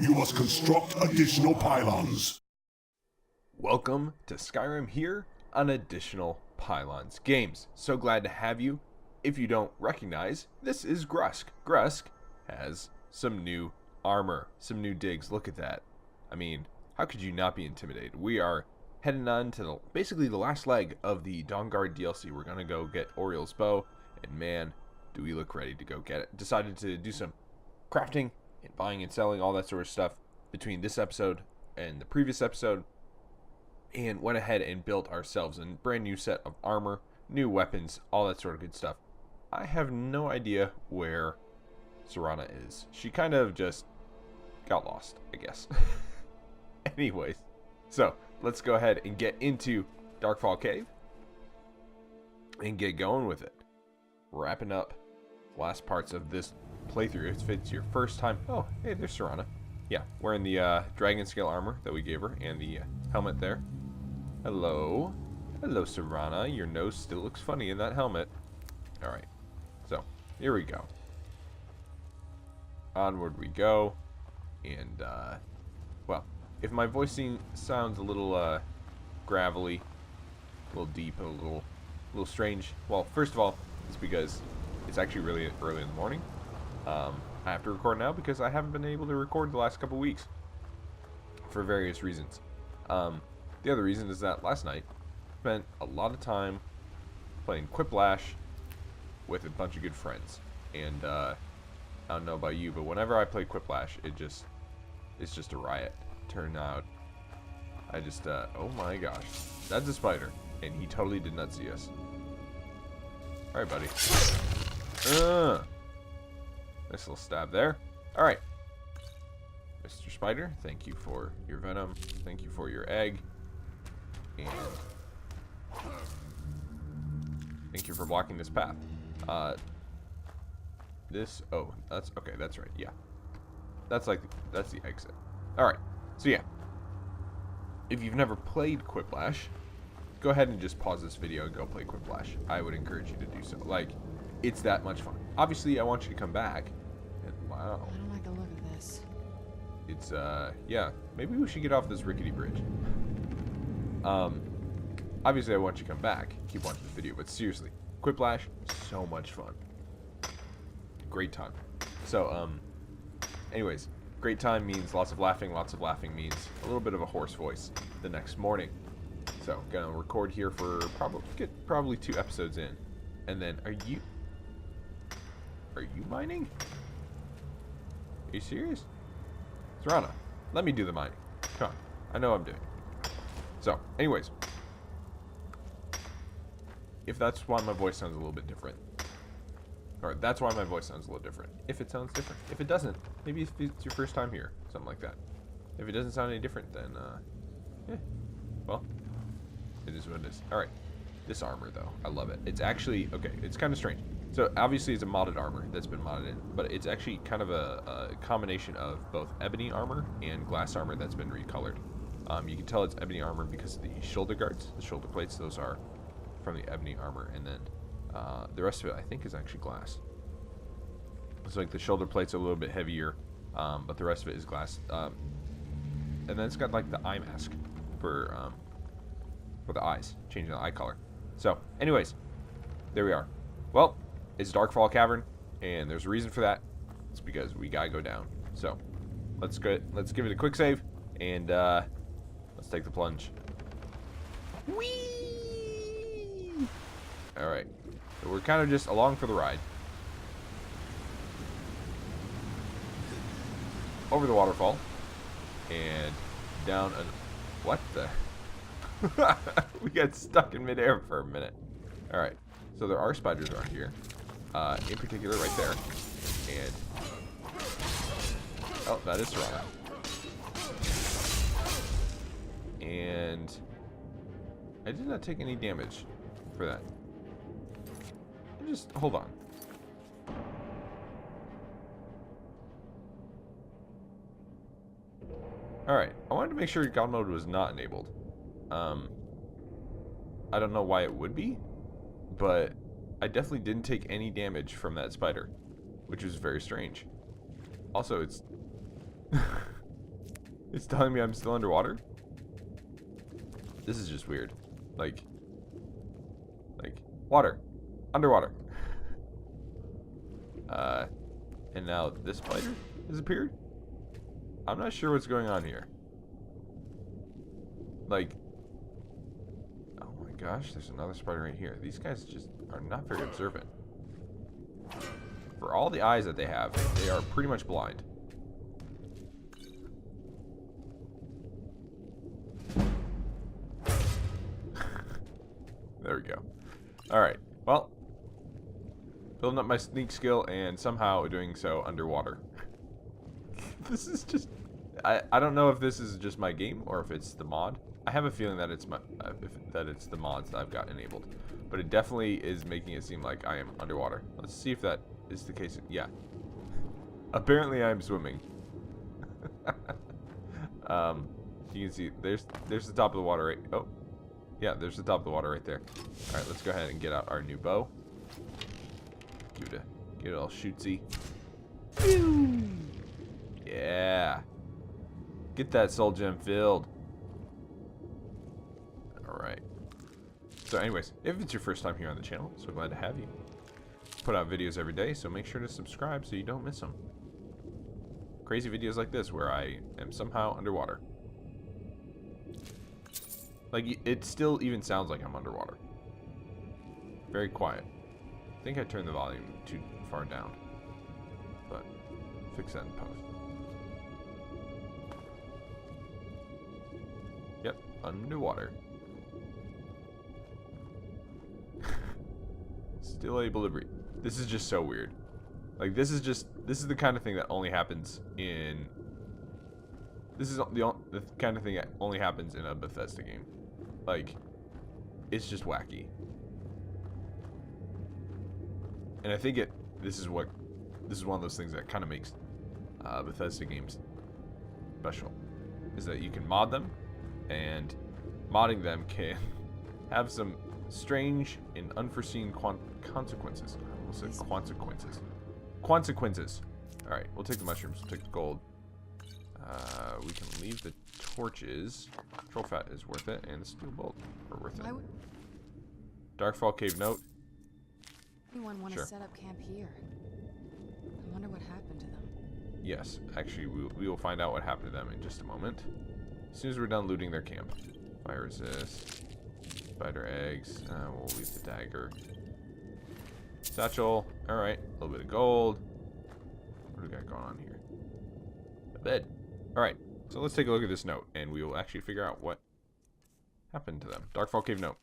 You must construct additional pylons. Welcome to Skyrim here on Additional Pylons Games. So glad to have you. If you don't recognize, this is Grusk. Grusk has some new armor, some new digs. Look at that. I mean, how could you not be intimidated? We are heading on to basically the last leg of the Dawnguard DLC. We're going to go get Oriel's bow, and man, do we look ready to go get it. Decided to do some crafting and buying and selling, all that sort of stuff between this episode and the previous episode, and went ahead and built ourselves a brand new set of armor, new weapons, all that sort of good stuff. I have no idea where Serana is. She kind of just got lost, I guess. Anyways, so let's go ahead and get into Darkfall Cave and get going with it. Wrapping up last parts of this playthrough. If it's your first time, oh hey, there's Serana. Yeah, wearing the dragon scale armor that we gave her and the helmet there. Hello Serana, your nose still looks funny in that helmet. Alright, so here we go, onward we go. And well, if my voicing sounds a little gravelly, a little deep, a little strange, well, first of all, it's because it's actually really early in the morning. I have to record now because I haven't been able to record the last couple weeks for various reasons. The other reason is that last night I spent a lot of time playing Quiplash with a bunch of good friends, and I don't know about you, but whenever I play Quiplash, it's just a riot. Turned out, I just oh my gosh, that's a spider, and he totally did not see us. All right, buddy. Nice little stab there. Alright. Mr. Spider, thank you for your venom. Thank you for your egg. And thank you for blocking this path. Oh, that's okay, that's right, yeah. That's the exit. Alright, so yeah. If you've never played Quiplash, go ahead and just pause this video and go play Quiplash. I would encourage you to do so. Like, it's that much fun. Obviously, I want you to come back. And, wow. I don't like the look of this. It's, yeah. Maybe we should get off this rickety bridge. Obviously, I want you to come back. Keep watching the video. But seriously, Quiplash, so much fun. Great time. So, anyways, great time means lots of laughing. Lots of laughing means a little bit of a hoarse voice the next morning. So, gonna record here for probably 2 episodes in. And then, are you mining? Are you serious? Serana, let me do the mining. Come on. I know what I'm doing. So, anyways. If that's why my voice sounds a little bit different. Or that's why my voice sounds a little different. If it sounds different. If it doesn't, maybe if it's your first time here. Something like that. If it doesn't sound any different, then, yeah. Well, it is what it is. Alright. This armor, though, I love it. It's actually, okay, it's kind of strange. So, obviously, it's a modded armor that's been modded in, but it's actually kind of a combination of both ebony armor and glass armor that's been recolored. You can tell it's ebony armor because of the shoulder guards, the shoulder plates. Those are from the ebony armor, and then the rest of it, I think, is actually glass. It's like the shoulder plates are a little bit heavier, but the rest of it is glass. And then it's got, like, the eye mask for the eyes, changing the eye color. So, anyways, there we are. Well, it's Darkfall Cavern, and there's a reason for that. It's because we gotta go down. So, let's give it a quick save, and let's take the plunge. Whee! Alright, so we're kind of just along for the ride. Over the waterfall, and down an... What the... We got stuck in midair for a minute. Alright, so there are spiders around here. In particular right there. And... oh, that is Serana. And... I did not take any damage for that. Just hold on. Alright, I wanted to make sure God mode was not enabled. I don't know why it would be, but I definitely didn't take any damage from that spider, which was very strange. Also, it's It's telling me I'm still underwater? This is just weird. Like, water. Underwater. And now this spider has appeared? I'm not sure what's going on here. Like, oh my gosh, there's another spider right here. These guys just are not very observant. For all the eyes that they have, they are pretty much blind. There we go. Alright, well, building up my sneak skill and somehow doing so underwater. This is just... I don't know if this is just my game or if it's the mod. I have a feeling that it's it's the mods that I've got enabled. But it definitely is making it seem like I am underwater. Let's see if that is the case. Yeah. Apparently I'm swimming. You can see there's the top of the water right... Oh. Yeah, there's the top of the water right there. Alright, let's go ahead and get out our new bow. Get it all shootsy. Yeah. Get that soul gem filled. Alright. So anyways, if it's your first time here on the channel, so glad to have you. Put out videos every day, so make sure to subscribe so you don't miss them. Crazy videos like this where I am somehow underwater. Like, it still even sounds like I'm underwater. Very quiet. I think I turned the volume too far down. But, fix that in post. Yep, underwater. Still able to breathe. This is just so weird. Like, this is the kind of thing that only happens in... This is the kind of thing that only happens in a Bethesda game. Like, it's just wacky. And I think this is one of those things that kind of makes Bethesda games special. Is that you can mod them, and modding them can have some strange and unforeseen consequences. I almost said consequences. Consequences. Alright, we'll take the mushrooms, we'll take the gold. We can leave the torches. Troll fat is worth it, and the steel bolt are worth it. Darkfall Cave note. Anyone want to set up camp here? I wonder what happened to them. Yes, actually, we will find out what happened to them in just a moment. As soon as we're done looting their camp. Fire resist. Spider eggs. We'll leave the dagger. Satchel. Alright, a little bit of gold. What do we got going on here? A bed. Alright, so let's take a look at this note, and we will actually figure out what happened to them. Darkfall Cave note.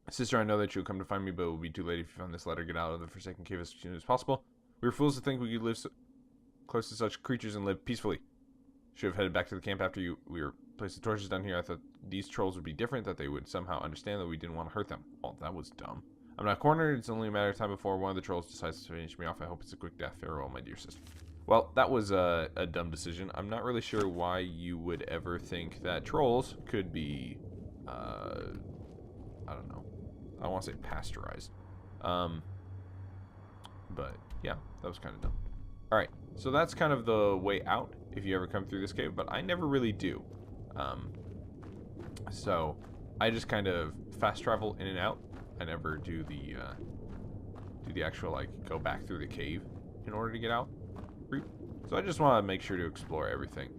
Sister, I know that you'll come to find me, but it will be too late if you found this letter. Get out of the Forsaken Cave as soon as possible. We were fools to think we could live so close to such creatures and live peacefully. Should have headed back to the camp after we were placed the torches down here. I thought these trolls would be different, that they would somehow understand that we didn't want to hurt them. Well, that was dumb. I'm not cornered. It's only a matter of time before one of the trolls decides to finish me off. I hope it's a quick death. Farewell, my dear sister. Well, that was a dumb decision. I'm not really sure why you would ever think that trolls could be, I don't know. I don't want to say pasteurized. But, yeah, that was kind of dumb. Alright, so that's kind of the way out if you ever come through this cave, but I never really do. So, I just kind of fast travel in and out. I never do the actual, like, go back through the cave in order to get out route. So I just want to make sure to explore everything.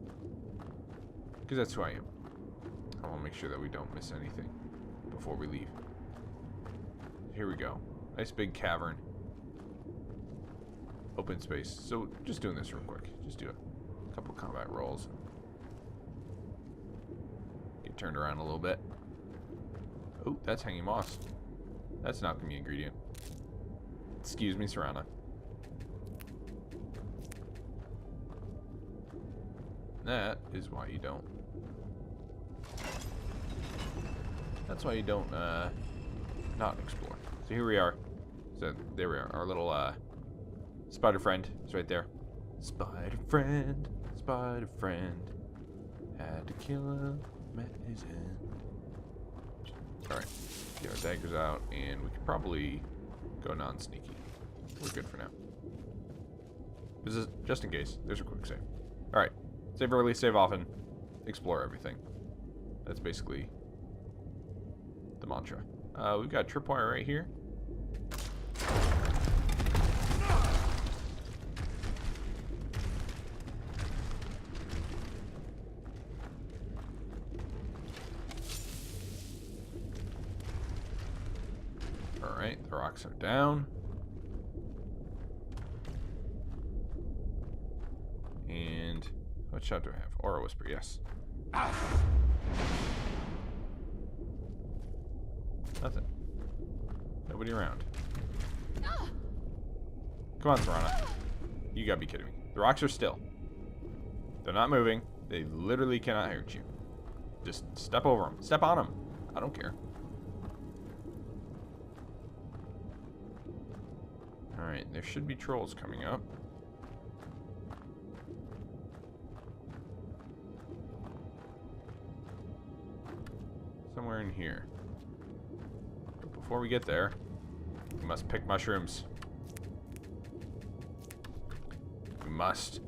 Because that's who I am. I want to make sure that we don't miss anything before we leave. Here we go. Nice big cavern. Open space. So just doing this real quick. Just do a couple combat rolls. Get turned around a little bit. Oh, that's hanging moss. That's an alchemy ingredient. Excuse me, Serana. That is why you don't. That's why you don't not explore. So here we are. So there we are. Our little spider friend is right there. Spider friend, had to kill him, met his end. All right, get our daggers out, and we can probably go non-sneaky. We're good for now. This is just in case. There's a quick save. All right. Save early, save often, explore everything. That's basically the mantra. We've got a tripwire right here. Alright, the rocks are down. And what shot do I have? Aura Whisper, yes. Nothing. Nobody around. Come on, Serana. You gotta be kidding me. The rocks are still. They're not moving. They literally cannot hurt you. Just step over them. Step on them. I don't care. Alright, there should be trolls coming up. Somewhere in here. But before we get there, we must pick mushrooms. We must.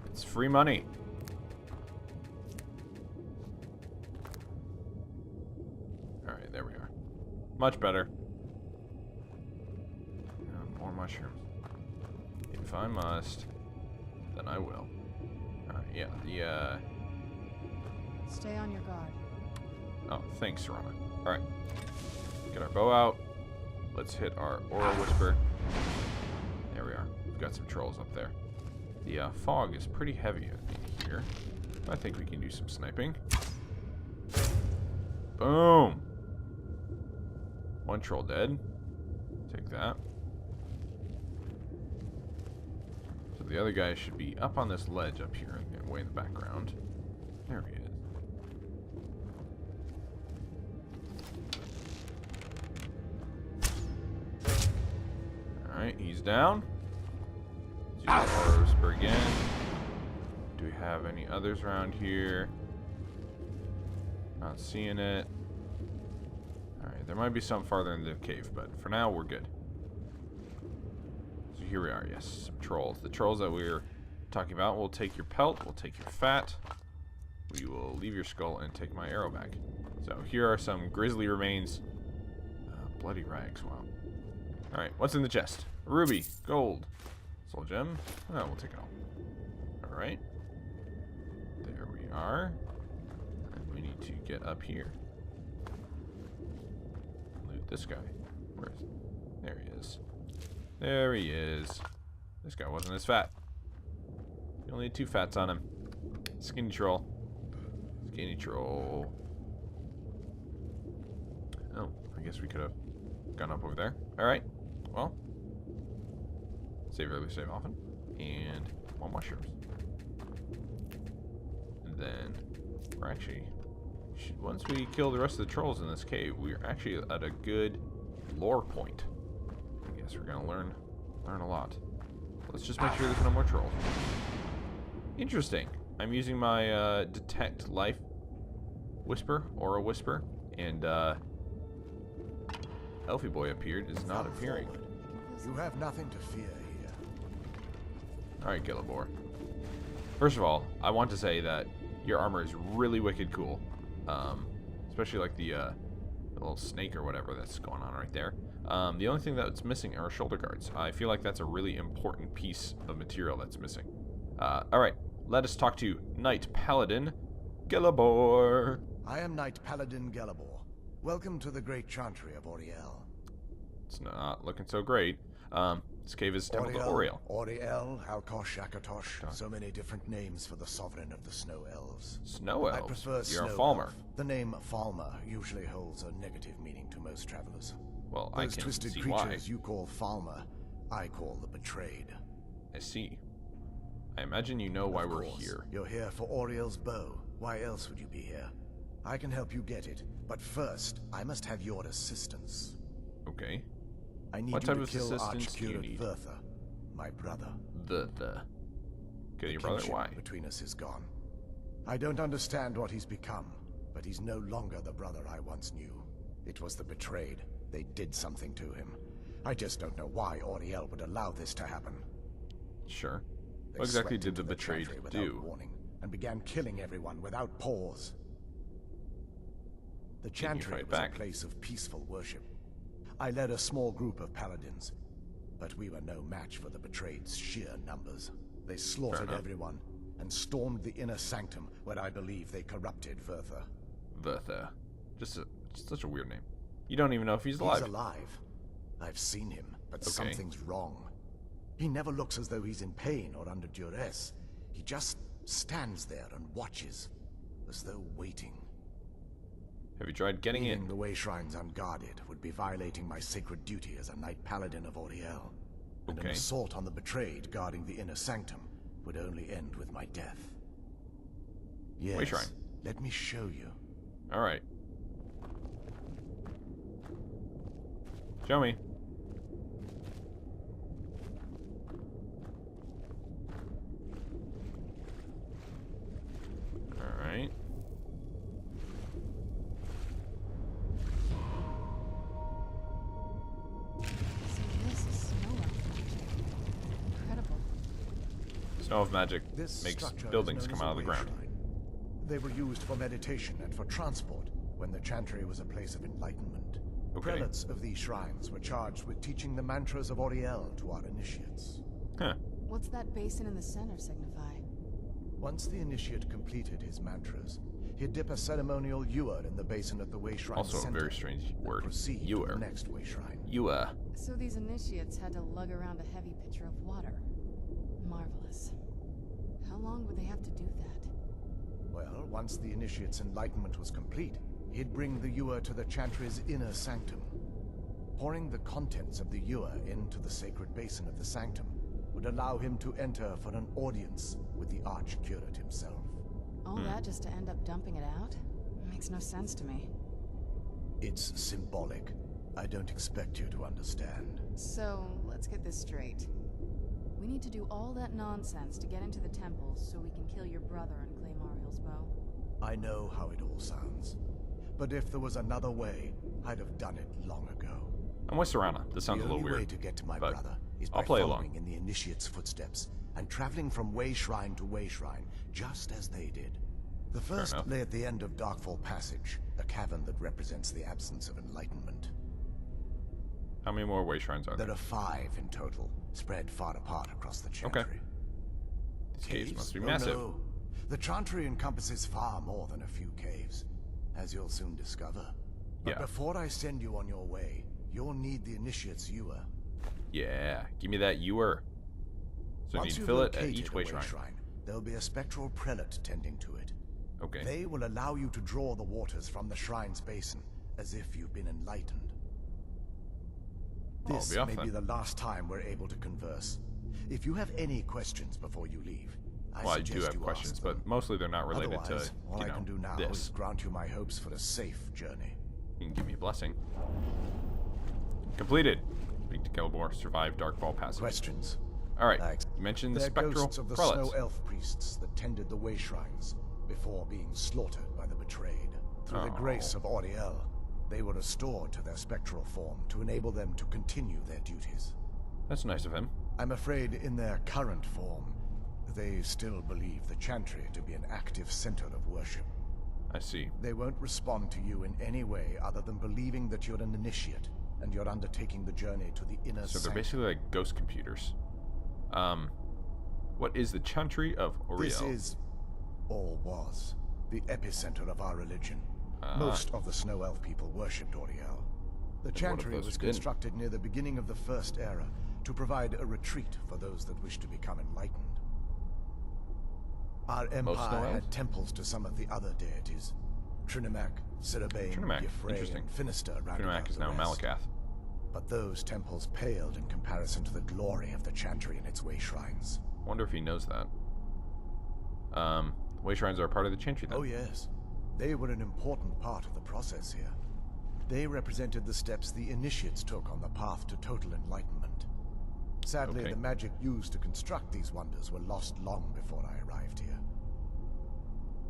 It's free money. Alright, there we are. Much better. More mushrooms. If I must, then I will. Yeah, Stay on your guard. Oh, thanks, Serana. Alright. Get our bow out. Let's hit our Aura Whisper. There we are. We've got some trolls up there. The fog is pretty heavy in here. I think we can do some sniping. Boom! One troll dead. Take that. So the other guy should be up on this ledge up here, and way in the background. There he is. Alright, he's down. Let's use our Whisper again. Do we have any others around here? Not seeing it. Alright, there might be some farther in the cave, but for now we're good. So here we are, yes, some trolls. The trolls that we're talking about will take your pelt, we'll take your fat, we will leave your skull and take my arrow back. So here are some grisly remains. Bloody rags, wow. Alright, what's in the chest? A ruby, gold, soul gem. Oh, we'll take it all. Alright. There we are. And we need to get up here. Loot this guy. Where is he? There he is. There he is. This guy wasn't as fat. He only had 2 fats on him. Skinny troll. Skinny troll. Oh, I guess we could have gone up over there. Alright. Well. Save early, save often. And more mushrooms. And then we're actually... Once we kill the rest of the trolls in this cave, we're actually at a good lore point. I guess we're gonna learn a lot. Let's just make sure there's no more trolls. Interesting. I'm using my detect life whisper, aura whisper, and Elfie boy appeared is not appearing. You have nothing to fear here. Alright, Gillibor. First of all, I want to say that your armor is really wicked cool. Especially like the little snake or whatever that's going on right there. The only thing that's missing are shoulder guards. I feel like that's a really important piece of material that's missing. Alright, let us talk to Knight Paladin Gillibor. I am Knight Paladin Gellibor. Welcome to the great chantry of Auriel. It's not looking so great. This cave is Temple to Auriel. Auriel, Alkosh, Akatosh. So many different names for the sovereign of the Snow Elves. Snow Elves? I prefer You're Snow a Falmer. Elf. The name Falmer usually holds a negative meaning to most travelers. Well, Those I can twisted see creatures why. you call Falmer, I call the Betrayed. I see. I imagine you know why Of we're course, here. You're here for Auriel's bow. Why else would you be here? I can help you get it, but first, I must have your assistance. Okay. I need What you type to of kill assistance do you Archcurate need? Vertha, my brother. Kill your brother? Kinship Why? between us is gone. I don't understand what he's become, but he's no longer the brother I once knew. It was the Betrayed. They did something to him. I just don't know why Auriel would allow this to happen. Sure. They What exactly swept did into the betrayed chantry without do? warning and began killing everyone without pause. The chantry was a place of peaceful worship. I led a small group of paladins, but we were no match for the betrayed's sheer numbers. They slaughtered everyone and stormed the inner sanctum where I believe they corrupted Vertha. Vertha. Just such a weird name. You don't even know if he's alive. He's alive. I've seen him, but something's wrong. He never looks as though he's in pain or under duress. He just stands there and watches, as though waiting. Have you tried getting in? Leaving the way shrines unguarded would be violating my sacred duty as a knight paladin of Auriel. And an assault on the betrayed guarding the inner sanctum would only end with my death. Yes, Way shrine. Let me show you. Alright. Show me. Alright. So this is snow elf magic. Incredible. Snow of magic This makes structure buildings is known come as out of a the way ground. shrine. They were used for meditation and for transport when the chantry was a place of enlightenment. Okay. Prelates of these shrines were charged with teaching the mantras of Auriel to our initiates. Huh. What's that basin in the center signify? Once the initiate completed his mantras, he'd dip a ceremonial ewer in the basin at the way shrine Also a center very strange and word. proceed to Ewer. the next way shrine. Ewer. So these initiates had to lug around a heavy pitcher of water. Marvelous. How long would they have to do that? Well, once the initiate's enlightenment was complete, he'd bring the ewer to the chantry's inner sanctum. Pouring the contents of the ewer into the sacred basin of the sanctum would allow him to enter for an audience with the arch-curate himself. All that just to end up dumping it out? Makes no sense to me. It's symbolic. I don't expect you to understand. So, let's get this straight. We need to do all that nonsense to get into the temples so we can kill your brother and claim Ariel's bow. I know how it all sounds. But if there was another way, I'd have done it long ago. I'm with Serana. This sounds a little The only way weird. to get to my but brother is I'll by play following along. in the initiate's footsteps and traveling from way shrine to way shrine, just as they did. The first enough. lay at the end of Darkfall Passage, a cavern that represents the absence of enlightenment. How many more way shrines are there? There are 5 in total, spread far apart across the chantry. These caves must be Oh, massive. no. The chantry encompasses far more than a few caves, as you'll soon discover. But Yeah. before I send you on your way, you'll need the initiate's ewer. Yeah, give me that ewer. So I need Once to you've fill it at located each a way shrine. there'll be a spectral prelate tending to it. Okay. They will allow you to draw the waters from the shrine's basin, as if you've been enlightened. I'll This be off may then. be the last time we're able to converse. If you have any questions before you leave, Well, I suggest do have you questions, ask them. but mostly they're not related Otherwise, to, all you I know, can do now this. is grant you my hopes for a safe journey. You can give me a blessing. Completed. Speak to Kelbor. Survive Darkfall Passage. Questions? Alright. Thanks. You mentioned the They're spectral ghosts of the prelates. snow elf priests that tended the way shrines before being slaughtered by the betrayed. Through the grace of Auriel, they were restored to their spectral form to enable them to continue their duties. That's nice of him. I'm afraid in their current form, they still believe the chantry to be an active center of worship. I see. They won't respond to you in any way other than believing that you're an initiate and you're undertaking the journey to the inner So they're sanctum. basically like ghost computers. What is the Chantry of Auriel? This is, or was, the epicenter of our religion. Most of the Snow Elf people worshipped Auriel. The chantry those was who didn't? constructed near the beginning of the First Era to provide a retreat for those that wish to become enlightened. Our Snow empire Elves? had temples to some of the other deities. Trinimac, Sirabane, Trinimac, Y'ffre, interesting. and Finister rounded Trinimac out is the now rest. Malakath. But those temples paled in comparison to the glory of the chantry and its way shrines. Wonder if he knows that. Way shrines are a part of the Chantry then. Oh yes. They were an important part of the process here. They represented the steps the initiates took on the path to total enlightenment. Sadly, Okay. the magic used to construct these wonders were lost long before I arrived here.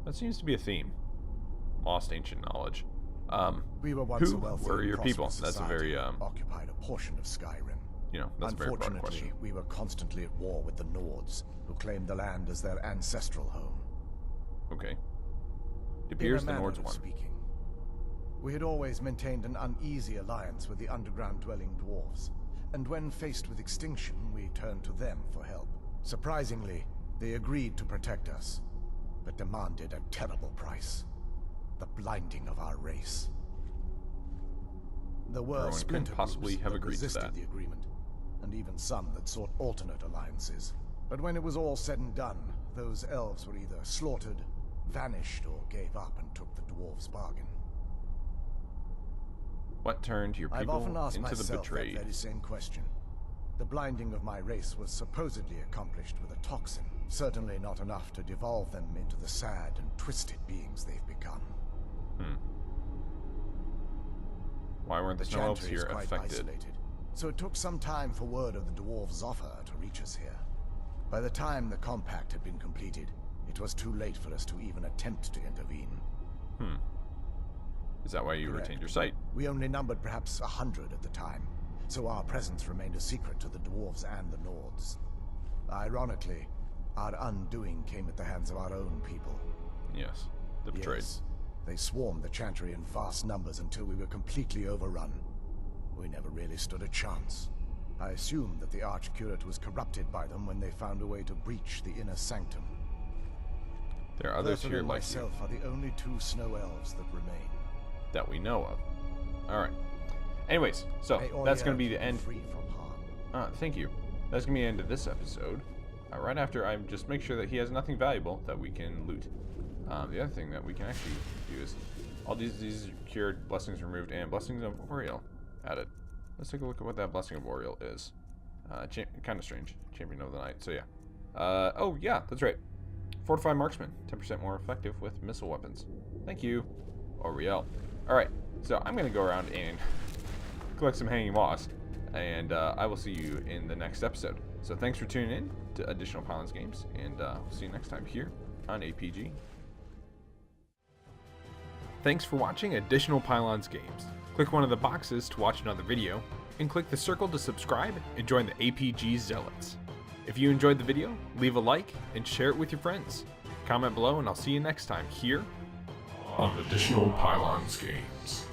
That seems to be a theme. Lost ancient knowledge. We were once Who a wealthy were and your people? prosperous That's a very, society, occupied a portion of Skyrim. you know, that's a very broad question. Unfortunately, we were constantly at war with the Nords, who claimed the land as their ancestral home. Okay. It appears the In a Nords manner of won. speaking. We had always maintained an uneasy alliance with the underground-dwelling dwarves, and when faced with extinction, we turned to them for help. Surprisingly, they agreed to protect us, but demanded a terrible price. The blinding of our race. There were Everyone couldn't splinter possibly groups have that agreed to resisted that. the agreement, and even some that sought alternate alliances. But when it was all said and done, those elves were either slaughtered, vanished, or gave up and took the dwarves' bargain. What turned your I've often people asked into the myself that betrayed? very same question. The blinding of my race was supposedly accomplished with a toxin, certainly not enough to devolve them into the sad and twisted beings they've become. Why weren't the The snow elves Chantry is here quite affected? isolated, so it took some time for word of the dwarves' offer to reach us here. By the time the compact had been completed, it was too late for us to even attempt to intervene. Is that why you Correct. retained your sight? We only numbered perhaps 100 at the time, so our presence remained a secret to the dwarves and the Nords. Ironically, our undoing came at the hands of our own people. Yes. The betrayed. Yes, they swarmed the Chantry in vast numbers until we were completely overrun. We never really stood a chance. I assumed that the Archcurate was corrupted by them when they found a way to breach the inner sanctum. There are others Bertha here and like you myself are the only two snow elves that remain. that we know of. Alright. Anyways, so May that's going to Oriel be the keep end. free from harm. Thank you. That's going to be the end of this episode. Right after I just make sure that he has nothing valuable that we can loot. The other thing that we can actually do is all these cured, blessings removed, and blessings of Oriel added. Let's take a look at what that blessing of Oriel is. Kind of strange. Champion of the Night. So yeah. Oh yeah, that's right. Fortified Marksman, 10% more effective with missile weapons. Thank you, Oriel. Alright, so I'm going to go around and collect some hanging moss, and I will see you in the next episode. So thanks for tuning in to Additional Pylons Games, and we'll see you next time here on APG. Thanks for watching Additional Pylons Games. Click one of the boxes to watch another video, and click the circle to subscribe and join the APG Zealots. If you enjoyed the video, leave a like and share it with your friends. Comment below and I'll see you next time here On Additional Pylons Games.